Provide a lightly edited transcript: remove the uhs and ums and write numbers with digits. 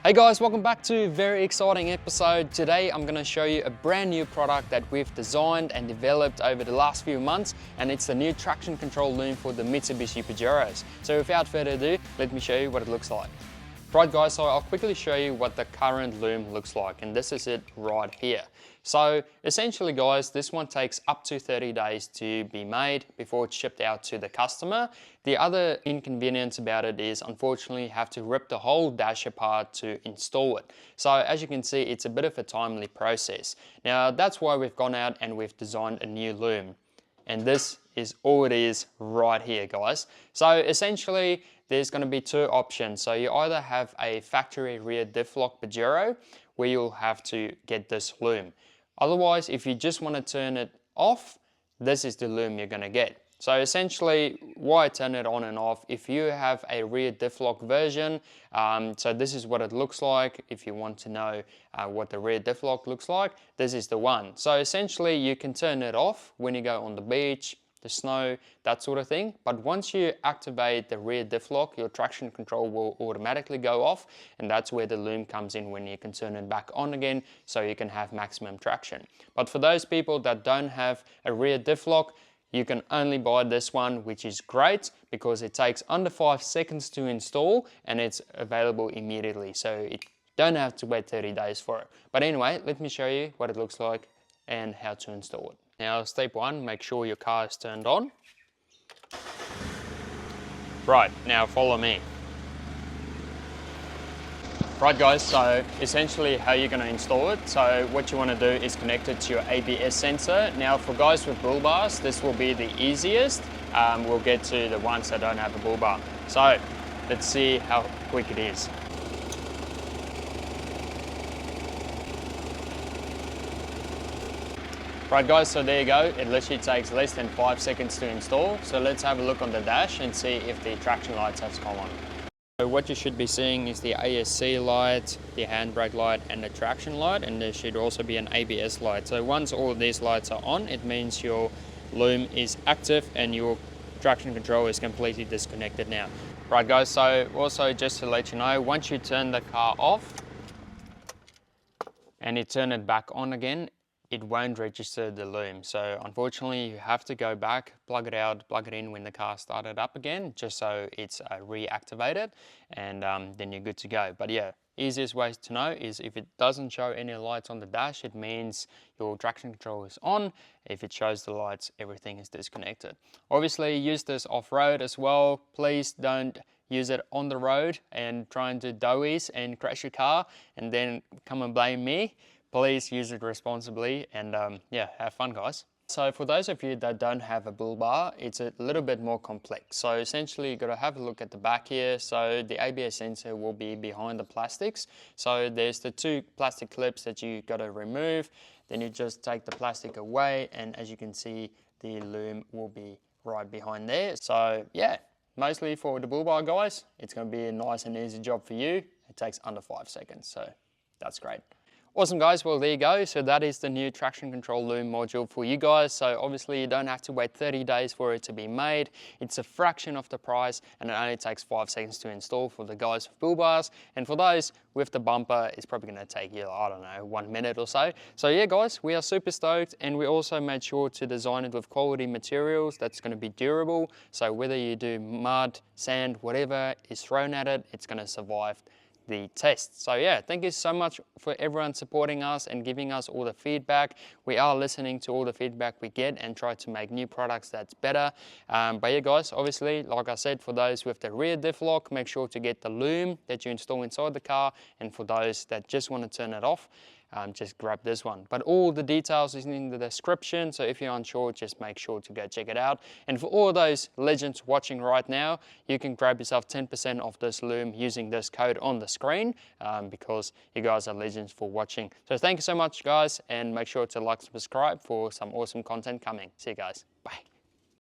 Hey guys, welcome back to a very exciting episode. Today I'm going to show you a brand new product that we've designed and developed over the last few months, and it's the new traction control loom for the Mitsubishi Pajeros. So without further ado, let me show you what it looks like. Right guys, so I'll quickly show you what the current loom looks like, and this is it right here. So essentially guys, this one takes up to 30 days to be made before it's shipped out to the customer. The other inconvenience about it is unfortunately you have to rip the whole dash apart to install it. So as you can see, it's a bit of a timely process. Now that's why we've gone out and we've designed a new loom. And this is all it is right here guys. So essentially there's going to be two options. So you either have a factory rear diff lock Pajero where you'll have to get this loom. Otherwise, if you just want to turn it off, this is the loom you're going to get. So essentially, why turn it on and off? If you have a rear diff lock version, so this is what it looks like. If you want to know what the rear diff lock looks like, this is the one. So essentially, you can turn it off when you go on the beach, the snow, that sort of thing. But once you activate the rear diff lock, your traction control will automatically go off, and that's where the loom comes in when you can turn it back on again so you can have maximum traction. But for those people that don't have a rear diff lock, you can only buy this one, which is great because it takes under 5 seconds to install and it's available immediately. So you don't have to wait 30 days for it. But anyway, let me show you what it looks like and how to install it. Now, step one, make sure your car is turned on. Right, now follow me. Right guys, so essentially how you're going to install it. So what you want to do is connect it to your ABS sensor. Now for guys with bull bars, this will be the easiest. We'll get to the ones that don't have a bull bar. So let's see how quick it is. Right guys, so there you go. It literally takes less than 5 seconds to install. So let's have a look on the dash and see if the traction lights have come on. So what you should be seeing is the ASC light, the handbrake light and the traction light, and there should also be an ABS light. So once all of these lights are on, it means your loom is active and your traction control is completely disconnected now. Right guys, so also just to let you know, once you turn the car off and you turn it back on again, it won't register the loom. So unfortunately you have to go back, plug it out, plug it in when the car started up again, just so it's reactivated, and then you're good to go. But yeah, easiest way to know is if it doesn't show any lights on the dash, it means your traction control is on. If it shows the lights, everything is disconnected. Obviously use this off-road as well. Please don't use it on the road and try and do doughies and crash your car and then come and blame me. Please use it responsibly and yeah, have fun guys. So for those of you that don't have a bull bar, it's a little bit more complex. So essentially you got to have a look at the back here. So the ABS sensor will be behind the plastics. So there's the two plastic clips that you got to remove. Then you just take the plastic away, and as you can see, the loom will be right behind there. So yeah, mostly for the bull bar guys, it's going to be a nice and easy job for you. It takes under 5 seconds, so that's great. Awesome guys, well there you go. So that is the new traction control loom module for you guys. So obviously you don't have to wait 30 days for it to be made. It's a fraction of the price and it only takes 5 seconds to install for the guys with bull bars. And for those with the bumper, it's probably going to take you, I don't know, 1 minute or so. So yeah guys, we are super stoked, and we also made sure to design it with quality materials that's going to be durable. So whether you do mud, sand, whatever is thrown at it, it's going to survive the test. So yeah, thank you so much for everyone supporting us and giving us all the feedback. We are listening to all the feedback we get and try to make new products that's better. But yeah guys, obviously, like I said, for those with the rear diff lock, make sure to get the loom that you install inside the car, and for those that just want to turn it off, just grab this one. But all the details is in the description, so if you're unsure, just make sure to go check it out. And for all those legends watching right now, you can grab yourself 10% off this loom using this code on the screen, because you guys are legends for watching. So thank you so much guys, and make sure to like and subscribe for some awesome content coming. See you guys, bye.